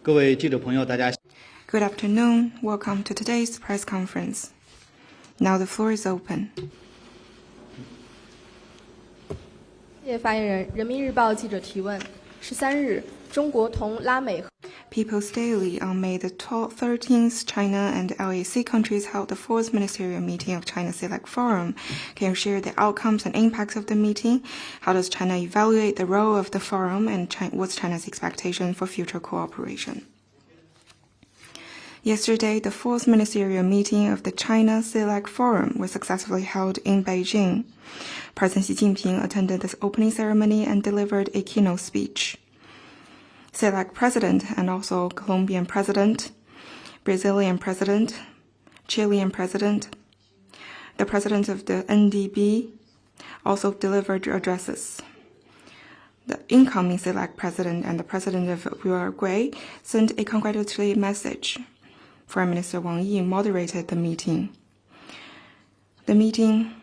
各位记者朋友，大家 Good afternoon. Welcome to today's press conference. Now the floor is open. 谢谢发言人。人民日报记者提问：13日，中国同拉美。People's Daily on May the 13th, China and LAC countries held the fourth ministerial meeting of China-LAC Forum. Can you share the outcomes and impacts of the meeting? How does China evaluate the role of the forum, and what's China's expectation for future cooperation? Yesterday, the fourth ministerial meeting of the China-LAC Forum was successfully held in Beijing. President Xi Jinping attended this opening ceremony and delivered a keynote speech. CELAC President and also Colombian President, Brazilian President, Chilean President, the President of the NDB also delivered addresses. The incoming CELAC President and the President of Uruguay sent a congratulatory message. Foreign Minister Wang Yi moderated the meeting. The meeting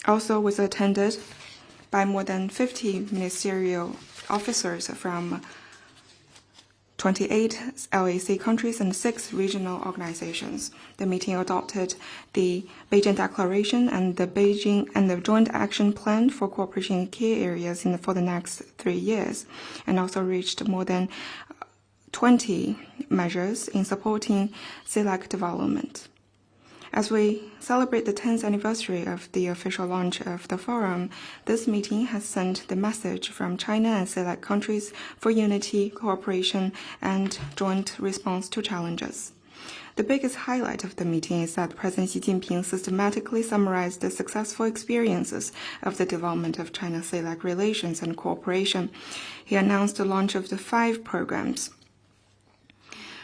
also was attended by more than 50 ministerial officers from 28 LAC countries and 6 regional organizations. The meeting adopted the Beijing Declaration and the Joint Action Plan for cooperation in key areas for the next 3 years, and also reached more than 20 measures in supporting CELAC development. As we celebrate the 10th anniversary of the official launch of the forum, this meeting has sent the message from China and CELAC countries for unity, cooperation, and joint response to challenges. The biggest highlight of the meeting is that President Xi Jinping systematically summarized the successful experiences of the development of China-CELAC relations and cooperation. He announced the launch of the 5 programs,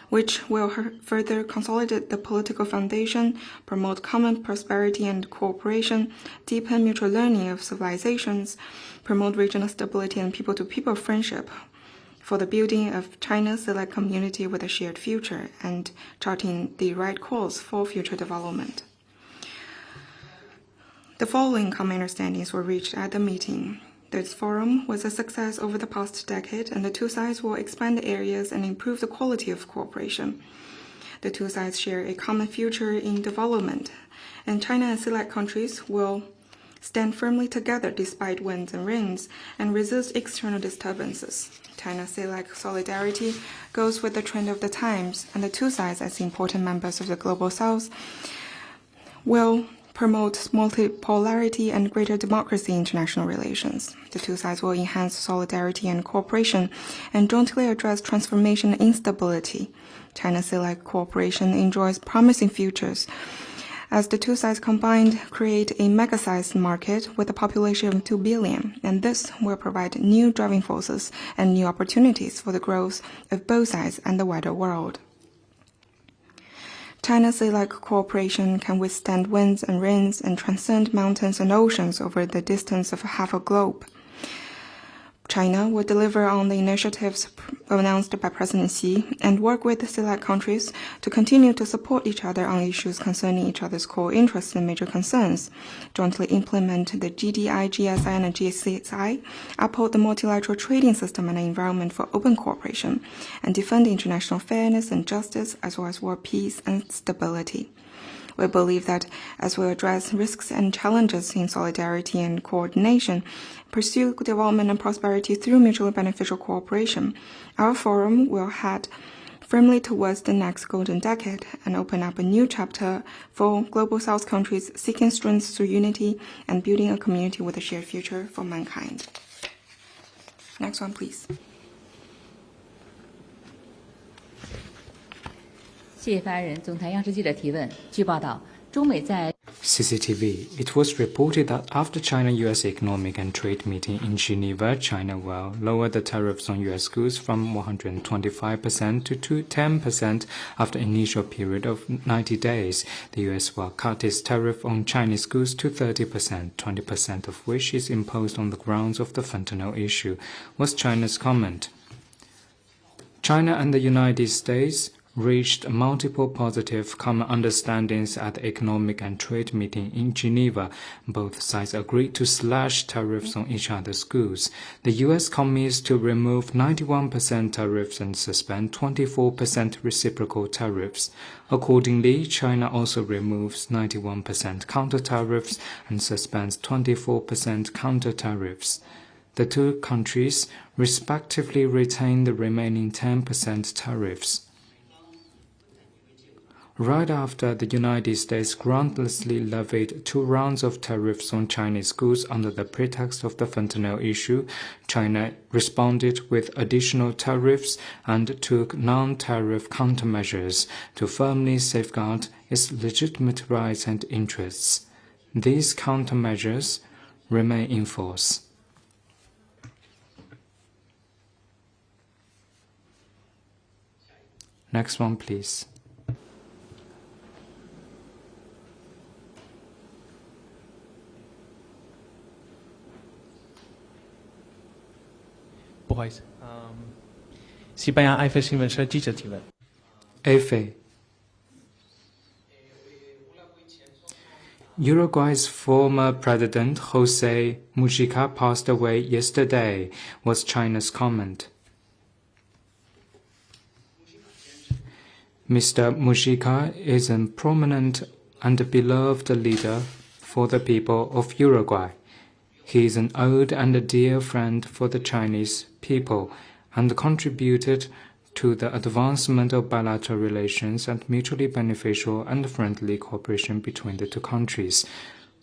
which will further consolidate the political foundation, promote common prosperity and cooperation, deepen mutual learning of civilizations, promote regional stability and people-to-people friendship for the building of China-CELAC community with a shared future and charting the right course for future development. The following common understandings were reached at the meeting. This forum was a success over the past decade, and the 2 sides will expand the areas and improve the quality of cooperation. The 2 sides share a common future in development, and China and CELAC countries will stand firmly together despite winds and rains and resist external disturbances. China-CELAC solidarity goes with the trend of the times, and the 2 sides, as important members of the Global South, will promote multipolarity and greater democracy in international relations. The 2 sides will enhance solidarity and cooperation and jointly address transformation and instability. China-CELAC cooperation enjoys promising futures as the 2 sides combined create a mega-sized market with a population of 2 billion, and this will provide new driving forces and new opportunities for the growth of both sides and the wider world. China-CELAC cooperation can withstand winds and rains and transcend mountains and oceans over the distance of half a globe. China will deliver on the initiatives announced by President Xi and work with the CELAC countries to continue to support each other on issues concerning each other's core interests and major concerns, jointly implement the GDI, GSI, and GCSI, uphold the multilateral trading system and an environment for open cooperation, and defend international fairness and justice as well as world peace and stability. We believe that as we address risks and challenges in solidarity and coordination, pursue development and prosperity through mutually beneficial cooperation, our forum will head firmly towards the next golden decade and open up a new chapter for Global South countries seeking strength through unity and building a community with a shared future for mankind. Next one, please. 谢谢发言人。总台央视记者提问：据报道，中美在 CCTV, it was reported that after China-U.S. economic and trade meeting in Geneva, China will lower the tariffs on U.S. goods from 125% to 10% after initial period of 90 days. The U.S. will cut its tariff on Chinese goods to 30%, 20% of which is imposed on the grounds of the fentanyl issue, was China's comment. China and the United States reached multiple positive common understandings at the Economic and Trade meeting in Geneva. Both sides agreed to slash tariffs on each other's goods. The U.S. commits to remove 91% tariffs and suspend 24% reciprocal tariffs. Accordingly, China also removes 91% counter tariffs and suspends 24% counter tariffs. The two countries respectively retain the remaining 10% tariffs. Right after the United States groundlessly levied 2 rounds of tariffs on Chinese goods under the pretext of the fentanyl issue, China responded with additional tariffs and took non-tariff countermeasures to firmly safeguard its legitimate rights and interests. These countermeasures remain in force. Next one, please. AFE. Uruguay's former president Jose Mujica passed away yesterday, was China's comment. Mr. Mujica is a prominent and beloved leader for the people of Uruguay. He is an old and a dear friend for the Chinese people and contributed to the advancement of bilateral relations and mutually beneficial and friendly cooperation between the two countries.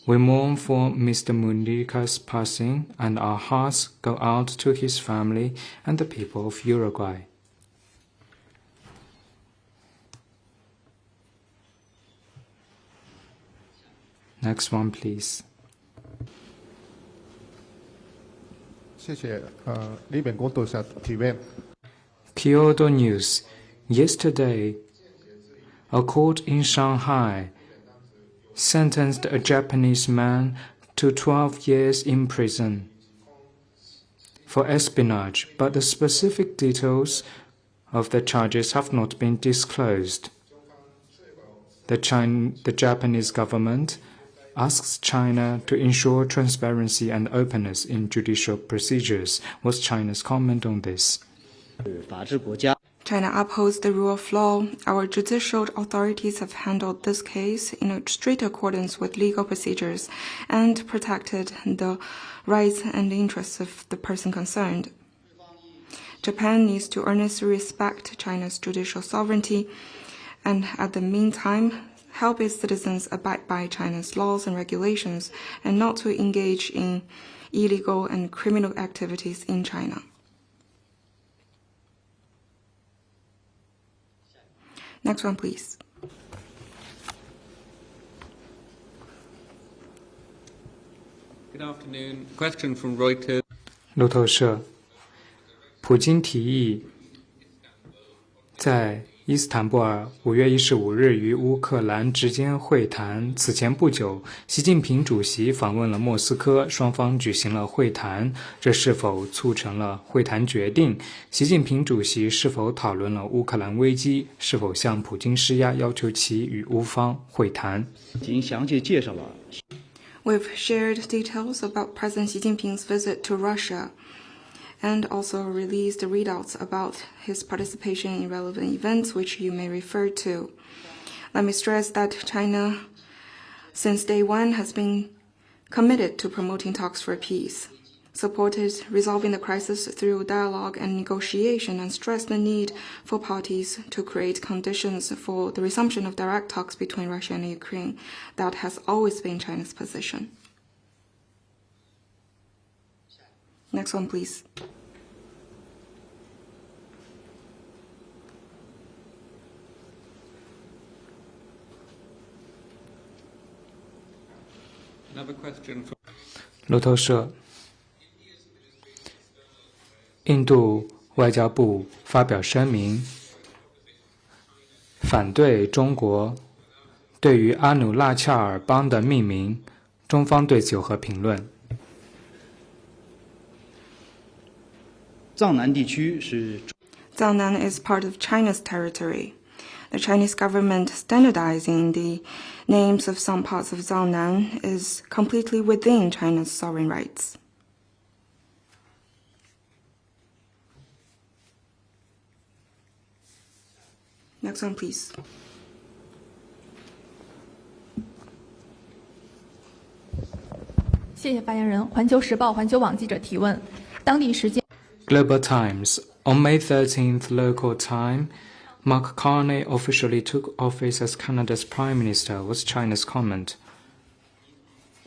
We mourn for Mr. Mujica's passing, and our hearts go out to his family and the people of Uruguay. Next one, please. 谢谢。呢邊講到實 TVB。 Kyoto News. Yesterday, a court in Shanghai sentenced a Japanese man to 12 years in prison for espionage, but the specific details of the charges have not been disclosed. The Japanese government asks China to ensure transparency and openness in judicial procedures. What's China's comment on this? China upholds the rule of law. Our judicial authorities have handled this case in a strict accordance with legal procedures and protected the rights and interests of the person concerned. Japan needs to earnestly respect China's judicial sovereignty and, at the meantime, help its citizens abide by China's laws and regulations and not to engage in illegal and criminal activities in China. Next one, please. Good afternoon. Question from Reuters. 路透社，普京提议在伊斯坦布尔5月15日与乌克兰之间会谈。此前不久，习近平主席访问了莫斯科，双方举行了会谈。这是否促成了会谈决定？习近平主席是否讨论了乌克兰危机？是否向普京施压，要求其与乌方会谈？已经详细介绍了。We've shared details about President Xi Jinping's visit to Russia and also released the readouts about his participation in relevant events, which you may refer to. Let me stress that China, since day one, has been committed to promoting talks for peace, supported resolving the crisis through dialogue and negotiation, and stressed the need for parties to create conditions for the resumption of direct talks between Russia and Ukraine. That has always been China's position. Next one, please. Another question from 路透社，印度外交部发表声明，反对中国对于阿努纳恰尔邦的命名，中方对此有何评论？藏南地区是 Jiangnan is part of China's territory. the Chinese government standardizing the names of some parts of Jiangnan is completely within China's sovereign rights. Next one, please. 谢谢发言人。环球时报环球网记者提问：当地时间 Global Times. On May 13th local time, Mark Carney officially took office as Canada's Prime Minister, was China's comment.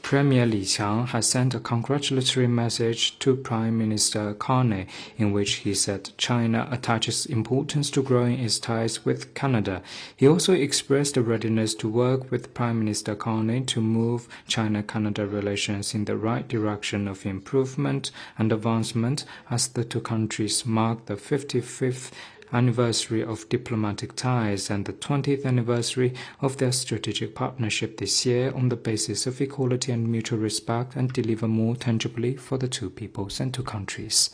Premier Li Qiang has sent a congratulatory message to Prime Minister Carney in which he said China attaches importance to growing its ties with Canada. He also expressed a readiness to work with Prime Minister Carney to move China-Canada relations in the right direction of improvement and advancement as the two countries mark the 55th anniversary of diplomatic ties and the 20th anniversary of their strategic partnership this year on the basis of equality and mutual respect and deliver more tangibly for the two peoples and two countries.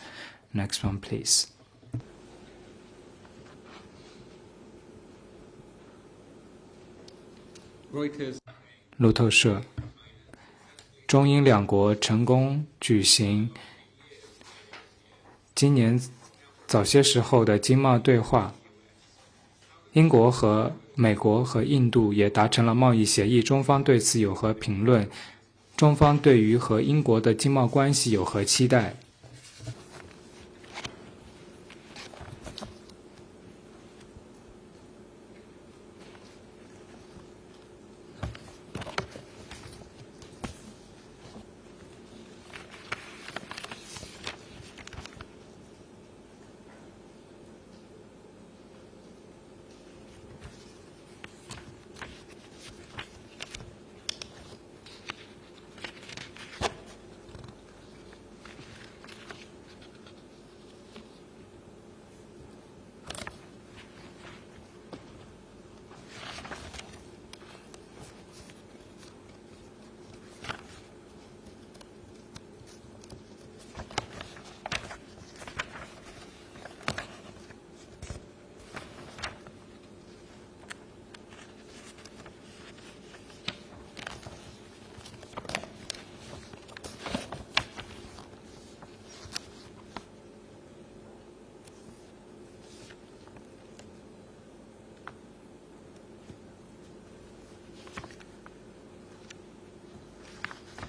Next one, please. Reuters. 路透社，中英两国成功举行今年早些时候的经贸对话，英国和美国和印度也达成了贸易协议，中方对此有何评论？中方对于和英国的经贸关系有何期待？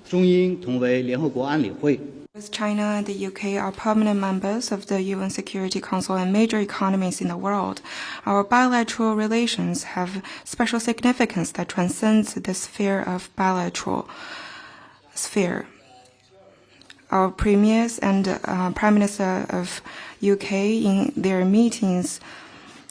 中英同为联合国安理会。 Both China and the UK are permanent members of the UN Security Council and major economies in the world. Our bilateral relations have special significance that transcends the sphere of bilateral sphere. Our premiers and Prime Minister of UK in their meetings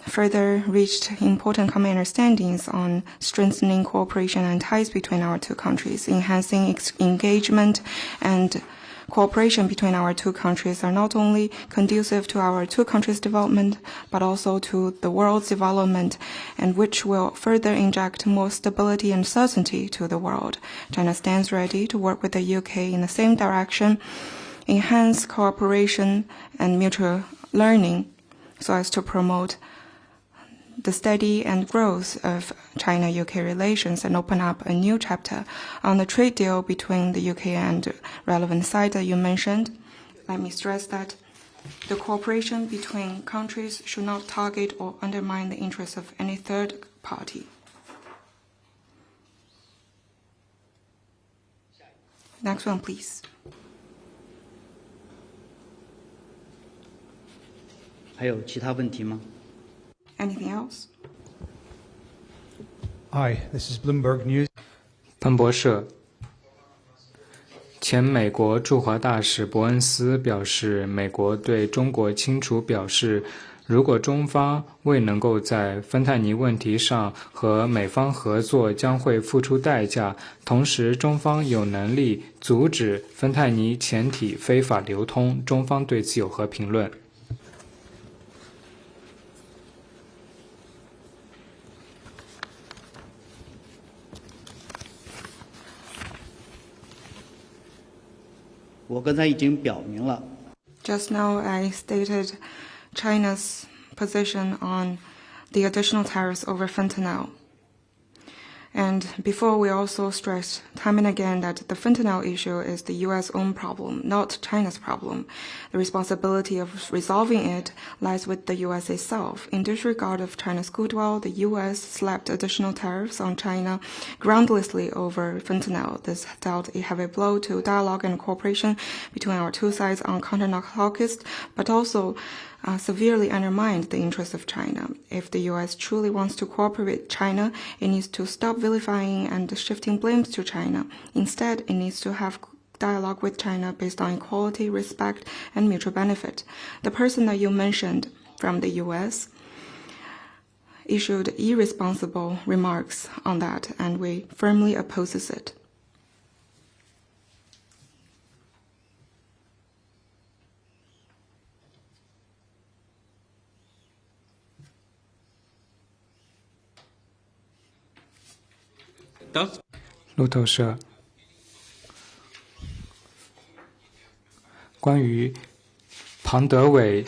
further reached important common understandings on strengthening cooperation and ties between our two countries. Enhancing engagement and cooperation between our two countries are not only conducive to our two countries' development, but also to the world's development, and which will further inject more stability and certainty to the world. China stands ready to work with the UK in the same direction, enhance cooperation and mutual learning so as to promote the study and growth of China-UK relations and open up a new chapter on the trade deal between the UK and relevant sides that you mentioned. Let me stress that the cooperation between countries should not target or undermine the interests of any third party. Next one, please. 还有其他问题吗？ Anything else? Hi, this is Bloomberg News. 彭博社，前美国驻华大使伯恩斯表示，美国对中国清楚表示，如果中方未能够在芬太尼问题上和美方合作，将会付出代价。同时，中方有能力阻止芬太尼潜体非法流通。中方对此有何评论？我刚才已经表明了。 Just now I stated China's position on the additional tariffs over fentanyl. And before, we also stressed time and again that the fentanyl issue is the U.S. own problem, not China's problem. The responsibility of resolving it lies with the U.S. itself. In disregard of China's goodwill, the U.S. slapped additional tariffs on China groundlessly over fentanyl. This dealt a heavy blow to dialogue and cooperation between our two sides on counter-narcotics, but also severely undermined the interests of China. If the U.S. truly wants to cooperate with China, it needs to stop vilifying and shifting blames to China. Instead, it needs to have dialogue with China based on equality, respect, and mutual benefit. The person that you mentioned from the U.S. issued irresponsible remarks on that, and we firmly oppose it. Does 路透社关于庞德伟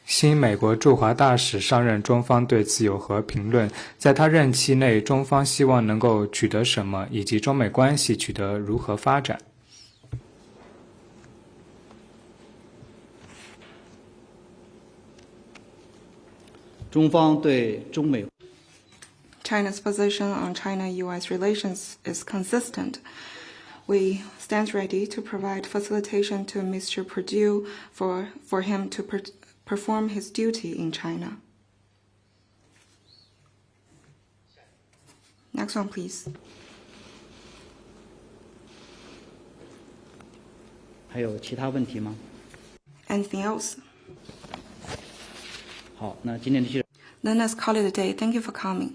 新美国驻华大使上任，中方对此有何评论？在他任期内，中方希望能够取得什么，以及中美关系取得如何发展？中方对中美 China's position on China-U.S. relations is consistent. We stand ready to provide facilitation to Mr. Perdue for him to perform his duty in China. Next one, please. 还有其他问题吗？ Anything else? 好，那今天的记者。 Then let's call it a day. Thank you for coming.